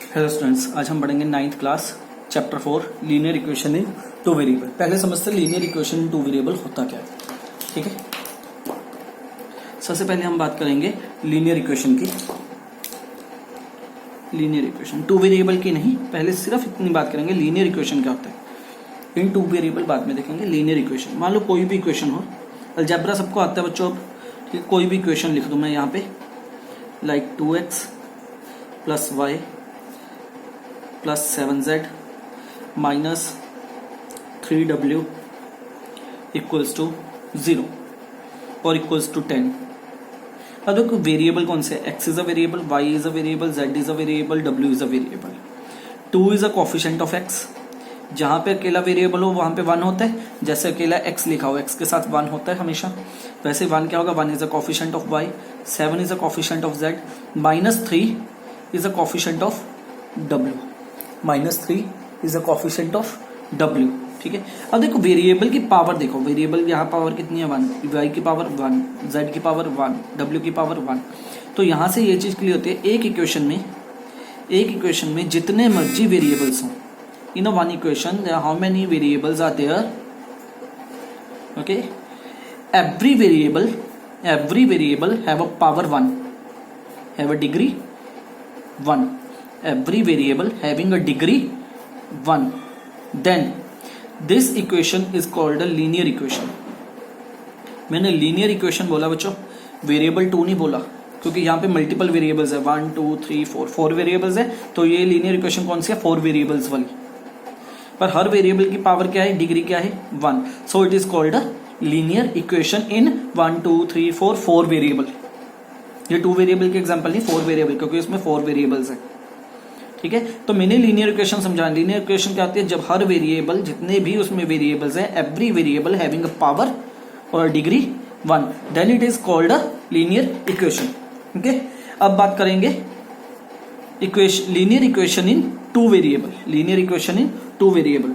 Hello students, आज हम पढ़ेंगे 9th class chapter 4 linear equation in two variable. पहले समझते हैं linear equation in two variable होता क्या है। ठीक है, सबसे पहले हम बात करेंगे लीनियर इक्वेशन की। लीनियर इक्वेशन टू वेरिएबल की नहीं, पहले सिर्फ इतनी बात करेंगे लीनियर इक्वेशन क्या होता है। इन टू वेरिएबल बाद में देखेंगे। लीनियर इक्वेशन, मान लो कोई भी इक्वेशन हो, अलजेब्रा सबको आता है बच्चों। अब कोई भी इक्वेशन लिख दूं मैं यहाँ पे, like 2x plus y plus 7z minus 3w equals to 0 और इक्वल्स टू 10। अब देखो वेरिएबल कौन से, x is a variable, y is a variable, z is a variable, w is a variable, 2 is a coefficient of x। जहां पे अकेला variable हो वहां पे 1 होता है, जैसे अकेला x लिखा हो x के साथ 1 होता है हमेशा, वैसे 1 क्या होगा, 1 is a coefficient of y, 7 is a coefficient of z, minus 3 is a coefficient of w, minus 3 is a coefficient of w। ठीक है, अब देखो वेरिएबल की पावर देखो, वेरिएबल यहाँ पावर कितनी है 1, y की पावर 1, z की पावर 1, w की पावर 1। तो यहां से ये चीज क्लियर होती है, एक इक्वेशन में जितने मर्जी वेरिएबल्स हों, in a one equation there are how many variables are there? Okay, every variable have a power 1, have a degree 1, every variable having a degree 1, then this equation is called a linear equation। मैंने linear equation बोला बच्चों, variable 2 नहीं बोला, क्योंकि यहाँ पे multiple variables है, 1 2 3 4 variables है, तो ये लीनियर इक्वेशन कौन सी है, 4 वेरिएबल्स वाली। पर हर वेरिएबल की पावर क्या है, डिग्री क्या है 1, so it is called a linear equation in 1 2 3 4 variable. ये 2 वेरिएबल के एग्जांपल नहीं, 4 वेरिएबल, क्योंकि इसमें 4 वेरिएबल्स है। ठीक है, तो मैंने लीनियर इक्वेशन समझा। लीनियर इक्वेशन क्या होती है, जब हर वेरिएबल, जितने भी उसमें वेरिएबल्स है, every variable having a power और degree 1, then it is called a linear equation. Okay, अब बात करेंगे linear equation in two variable. Linear equation in two variable,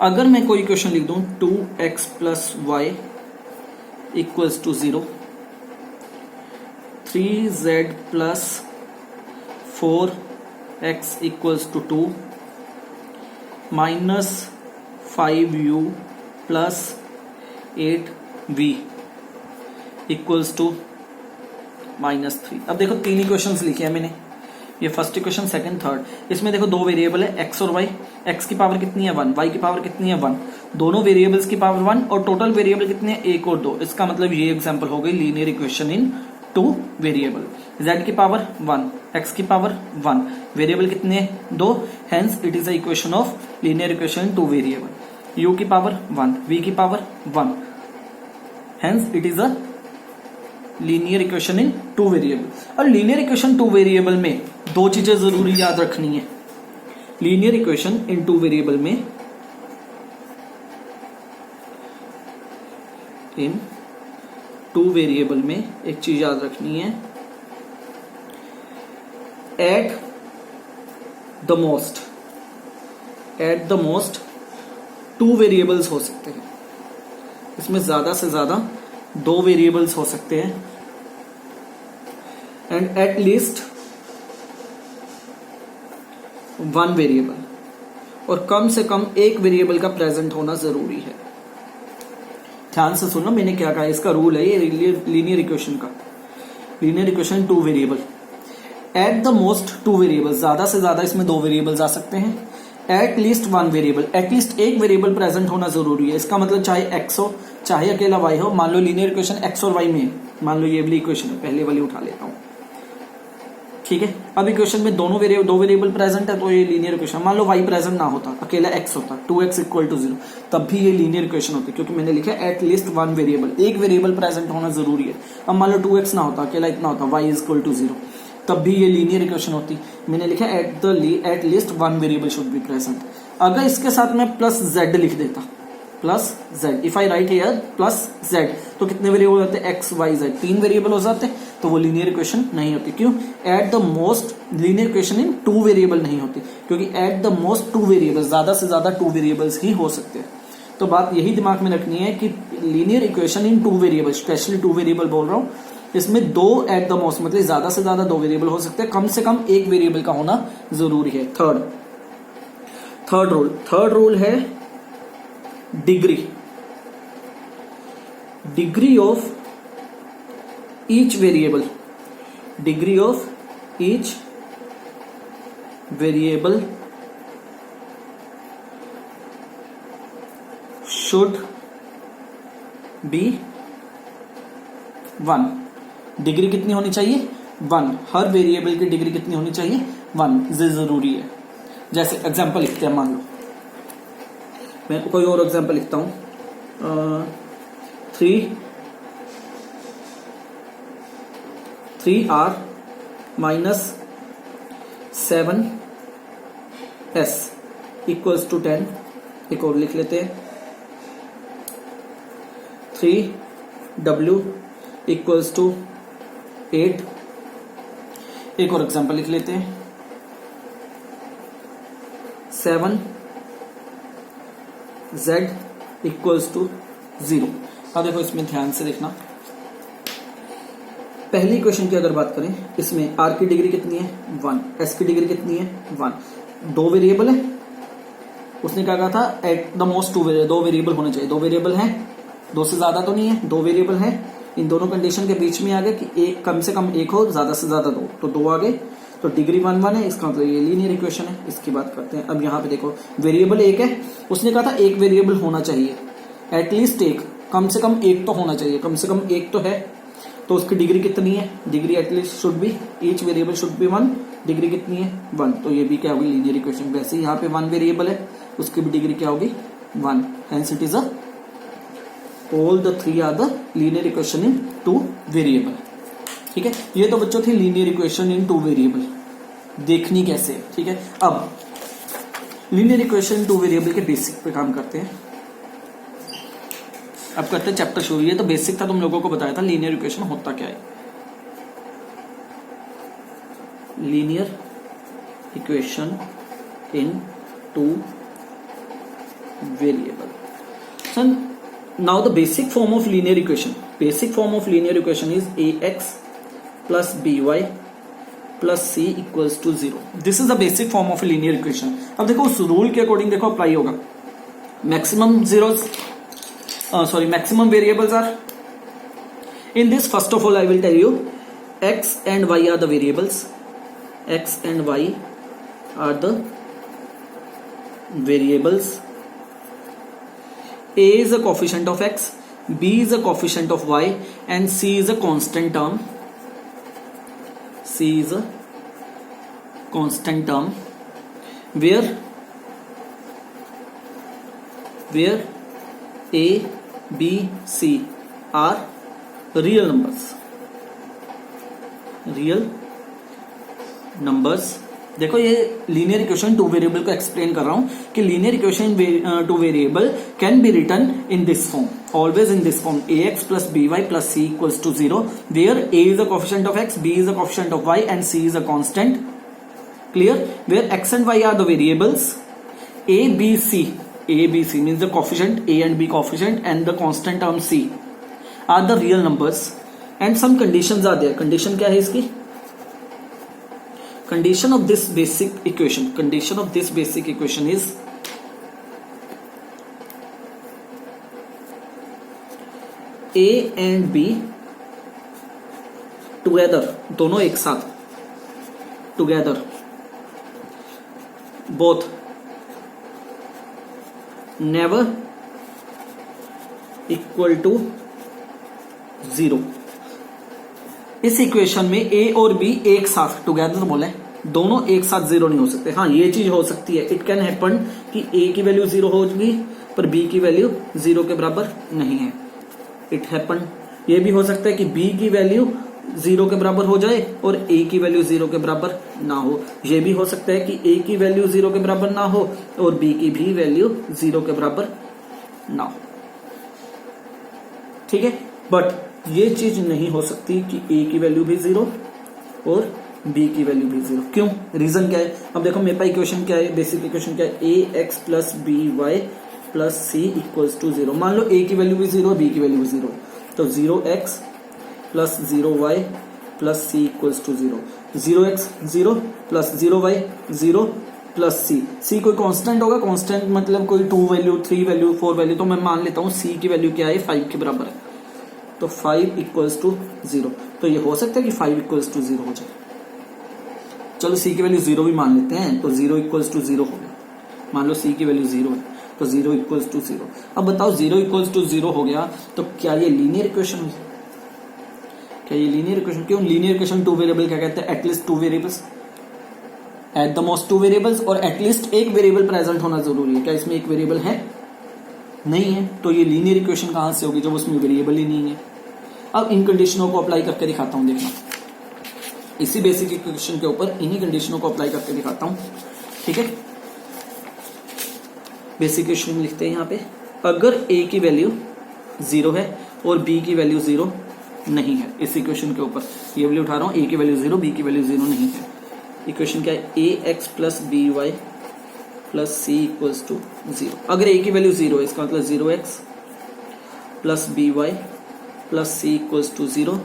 अगर मैं कोई इक्वेशन लिख दूं 2x plus Y equals to 0, 3z plus 4x equals to 2, minus 5u plus 8v equals to -3। अब देखो 3 इक्वेशंस लिखे हैं मैंने, ये फर्स्ट इक्वेशन, सेकंड, थर्ड। इसमें देखो 2 वेरिएबल है x और y, x की पावर कितनी है 1, y की पावर कितनी है 1, दोनों वेरिएबल्स की पावर 1, और टोटल वेरिएबल कितने हैं 1 और 2। इसका मतलब ये एग्जांपल हो गई linear equation in 2 variable. z की पावर 1, x की पावर 1, वेरिएबल कितने हैं 2, hence it is a equation of linear equation in 2 variable. u की पावर 1, v की power 1, hence it is a linear equation in 2 variable. और linear equation 2 variable में 2 चीजें जरूरी याद रखनी है। लीनियर इक्वेशन इन 2 वेरिएबल में, इन 2 वेरिएबल में एक चीज याद रखनी है, एट द मोस्ट 2 वेरिएबल्स हो सकते हैं। इसमें ज्यादा से ज्यादा 2 वेरिएबल्स हो सकते हैं, एंड एट लीस्ट 1 वेरिएबल, और कम से कम एक वेरिएबल का प्रेजेंट होना जरूरी है। ध्यान से सुनना मैंने क्या कहा, इसका रूल है ये लीनियर इक्वेशन का। Linear equation 2 variable, eight the most 2 variable, ज्यादा से ज्यादा इसमें 2 वेरिएबल्स आ सकते हैं, एट लीस्ट 1 वेरिएबल, एटलीस्ट एक वेरिएबल प्रेजेंट होना जरूरी है। इसका मतलब चाहे x हो चाहे अकेला y हो। मान लो लीनियर इक्वेशन x और y में है, मान लो ये वाली इक्वेशन है, पहले वाली उठा लेता हूं। ठीक है, अब इक्वेशन में दो वेरिएबल प्रेजेंट है, तो ये लीनियर इक्वेशन। मान लो y प्रेजेंट ना होता, अकेला x होता, 2x इक्वल टू 0, तब भी ये लीनियर इक्वेशन होती, क्योंकि मैंने लिखा है एट लीस्ट 1 वेरिएबल, एक वेरिएबल प्रेजेंट होना जरूरी है। अब मान लो 2x ना होता, अकेला इतना होता, y इज इक्वल टू 0, तब भी ये लीनियर इक्वेशन होती। मैंने लिखा at least 1 variable should be present. अगर इसके साथ मैं प्लस z लिख देता, plus z, if I right here plus z, तो कितने वेरिएबल होते हैं, x y z, 3 वेरिएबल हो जाते, तो वो लीनियर इक्वेशन नहीं होती। क्यों, eight the most, linear equation in 2 variable नहीं होती, क्योंकि एट द मोस्ट 2 वेरिएबल, ज्यादा से ज्यादा 2 वेरिएबल्स ही हो सकते हैं। तो बात यही दिमाग में रखनी है कि linear equation in 2 variable, specially 2 variable बोल रहा हूं, इसमें दो एट द मोस्ट, मतलब ज्यादा से ज्यादा दो वेरिएबल हो सकते हैं, कम से कम एक वेरिएबल का होना जरूरी है। थर्ड रूल है degree of each variable, degree of each variable should be 1। Degree कितनी होनी चाहिए? 1। हर वेरिएबल की डिग्री कितनी होनी चाहिए? 1। ये जरूरी है। जैसे एग्जांपल लिखते हैं, मान लो मैं कोई और एग्जांपल लिखता हूं, 3r minus 7s equals to 10। एक और लिख लेते हैं, 3w इक्वल्स टू 8। एक और एग्जांपल लिख लेते हैं, 7z इक्वल्स टू 0। अब देखो इसमें ध्यान से देखना, पहली क्वेश्चन की अगर बात करें, इसमें r की डिग्री कितनी है? 1। s की डिग्री कितनी है? 1। दो वेरिएबल है, उसने क्या कहा था? एट द मोस्ट दो वेरिएबल होने चाहिए। दो वेरिएबल है, दो से ज्यादा तो नहीं है, दो वेरिएबल है। इन दोनों कंडीशन के बीच में आ गया कि एक कम से कम एक हो, ज्यादा से ज्यादा दो, तो दो आ गए, तो डिग्री 1 1 है। इसका मतलब ये लीनियर इक्वेशन है। इसकी बात करते हैं। अब यहाँ पे देखो, वेरिएबल एक है, उसने कहा था एक वेरिएबल होना चाहिए, एटलीस्ट एक, कम से कम एक तो होना चाहिए, कम से कम एक तो है, तो उसकी डिग्री कितनी है? Degree at least should be, each variable should be 1। Degree कितनी है? 1। तो ये भी क्या होगी? Linear equation. वैसे यहाँ पे 1 वेरिएबल है, उसकी भी डिग्री क्या होगी? 1। Hence it is a all the three are the linear equation in 2 variable. ठीक है, ये तो बच्चों थी लीनियर इक्वेशन इन 2 वेरिएबल, देखनी कैसे है। ठीक है, अब लीनियर इक्वेशन 2 वेरिएबल के बेसिक पे काम करते हैं। अब करते हैं चैप्टर शुरू। ये तो बेसिक था, तुम लोगों को बताया था लीनियर इक्वेशन होता क्या है। Linear equation in 2 variable. So now the basic form of linear equation, basic form of linear equation is ax plus by plus c equals to 0. This is the basic form of linear equation. अब देखो उस rule के according देखो apply होगा। Maximum zeros, maximum variables are in this. First of all I will tell you x and y are the variables. X and y are the variables. A is a coefficient of x, b is a coefficient of y, and c is a constant term. C is a constant term where A, B, C are real numbers. Real numbers. देखो ये linear equation 2 variable को explain कर रहा हूं कि linear equation 2 variable can be written in this form, always in this form, ax plus by plus c equals to 0, where a is a coefficient of x, b is a coefficient of y, and c is a constant. Clear? Where x and y are the variables, a b c means the coefficient a and b coefficient, and the constant term c are the real numbers, and some conditions are there. Condition क्या है इसकी? Condition of this basic equation is A and B together, दोनों एक साथ, together, both never equal to 0. इस equation में A और B एक साथ टुगेदर बोले, दोनों एक साथ 0 नहीं हो सकते। हाँ, ये चीज हो सकती है, इट कैन हैपन कि A की वैल्यू 0 होगी पर B की वैल्यू 0 के बराबर नहीं है। इट हैपन, ये भी हो सकता है कि B की वैल्यू 0 के बराबर हो जाए और A की वैल्यू 0 के बराबर ना हो। ये भी हो सकता है कि A की वैल्यू 0 के बराबर ना हो और B की भी वैल्यू 0 के बराबर ना हो। ठीक है, बट ये चीज नहीं हो सकती कि A की वैल्यू भी 0 और B की वैल्यू भी 0। क्यों? रीजन क्या है? अब देखो मेरे पास इक्वेशन क्या है, बेसिक इक्वेशन क्या है, ax plus by plus c equals to 0। मान लो A की वैल्यू भी 0, B की वैल्यू भी 0, तो 0x plus 0y plus C equals to 0, 0x 0 plus 0y 0 plus C कोई कांस्टेंट होगा, कांस्टेंट मतलब कोई 2 वैल्यू 3 वैल्यू 4 वैल्यू, तो मैं मान लेता हूँ सी की वैल्यू क्या है 5 के बराबर है, तो 5 इक्वल्स टू 0, तो ये हो सकता है कि 5 इक्वल्स टू 0 हो जाए। चलो सी की वैल्यू 0 भी मान लेते हैं, तो 0 इक्वल्स टू 0 हो गया। मान लो सी की वैल्यू 0 है तो 0 इक्वल्स टू 0। अब बताओ 0 इक्वल्स टू 0 हो गया तो क्या ये लीनियर इक्वेशन है? क्या ये लीनियर इक्वेशन? क्यों लीनियर इक्वेशन? 2 वेरिएबल क्या कहते हैं? At least 2 variables, eight the most 2 variables, और एटलीस्ट एक वेरिएबल प्रेजेंट होना जरूरी है। क्या इसमें एक वेरिएबल है? नहीं है, तो ये लीनियर इक्वेशन कहां से होगी जब उसमें वेरिएबल ही नहीं है। अब इन कंडीशनों को अप्लाई करके दिखाता हूं, देखना इसी बेसिक इक्वेशन के ऊपर इन्हीं कंडीशनों को अप्लाई करके दिखाता हूं, ठीक है। बेसिक इक्वेशन लिखते हैं यहाँ पे, अगर a की वैल्यू 0 है और b की वैल्यू 0 नहीं है, इस इक्वेशन के ऊपर ये वैल्यू उठा रहा हूँ, a की वैल्यू 0 b की वैल्यू 0 नहीं है, इक्वेशन क्या है? ax plus by plus c equals to 0। अगर a की वैल्यू 0 है इसका मतलब 0x plus by plus c equals to 0।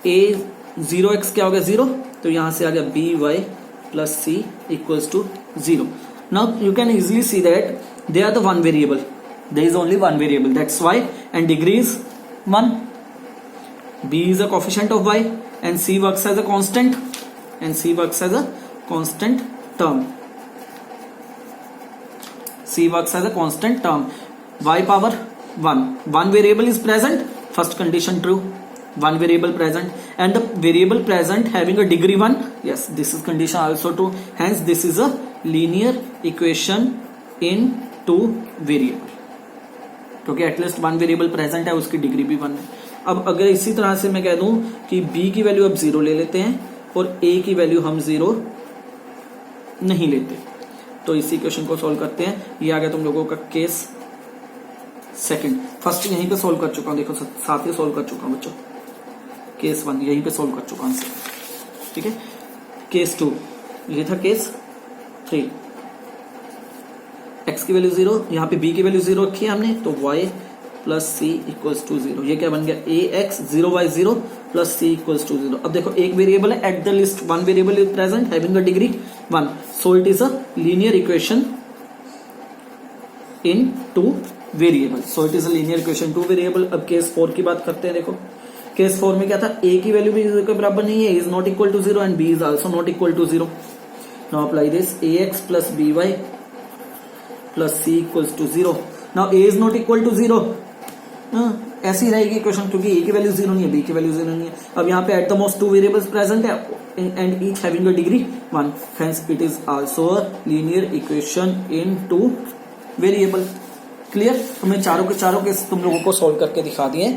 a 0x क्या हो गया? 0, तो यहां से आ गया by plus c equals to 0। Now you can easily see that they are the one variable. There is only one variable. That's y, and degree is 1. B is a coefficient of y, and c works as a constant, and c works as a constant term. C works as a constant term. Y power 1. One variable is present. First condition true. One variable present, and the variable present having a degree 1. Yes, this is condition also true. Hence, this is a linear equation in 2 variable, क्योंकि at least 1 variable present है, उसकी degree भी 1 है। अब अगर इसी तरह से मैं कह दूं कि b की वैल्यू अब 0 ले लेते हैं और a की वैल्यू हम 0 नहीं लेते, तो इसी इक्वेशन को सॉल्व करते हैं। ये आ गया तुम लोगों का केस सेकंड। फर्स्ट यहीं पे सॉल्व कर चुका हूं, देखो साथ ही सॉल्व कर चुका हूं बच्चों। केस 1 यहीं पे सॉल्व कर चुका हूं, ठीक है। केस 2 ये था, केस 3 x की वैल्यू 0, यहाँ पे b की वैल्यू 0 रखी है हमने, तो y plus C equals to 0। ये क्या बन गया? ax 0y 0 plus C equals to 0। अब देखो एक वेरिएबल है, at the least one variable is present having a degree 1, so it is a linear equation in 2 variable. So it is a linear equation 2 variable. अब case 4 की बात करते हैं। देखो केस 4 में क्या था? a की वैल्यू भी 0 के बराबर नहीं है, is not equal to 0, and b is also not equal to 0। Now apply this, ax plus by plus c equals to 0. Now a is not equal to 0. ऐसी रहेगी इक्वेशन, क्योंकि a की वैल्यू 0 नहीं है, b की value 0 नहीं है। अब यहाँ पे at the most 2 variables present है and each having a degree 1, hence it is also a linear equation in 2 variable. Clear? तो मैं चारों के चारों केस तुम लोगों को सॉल्व करके दिखा दिए।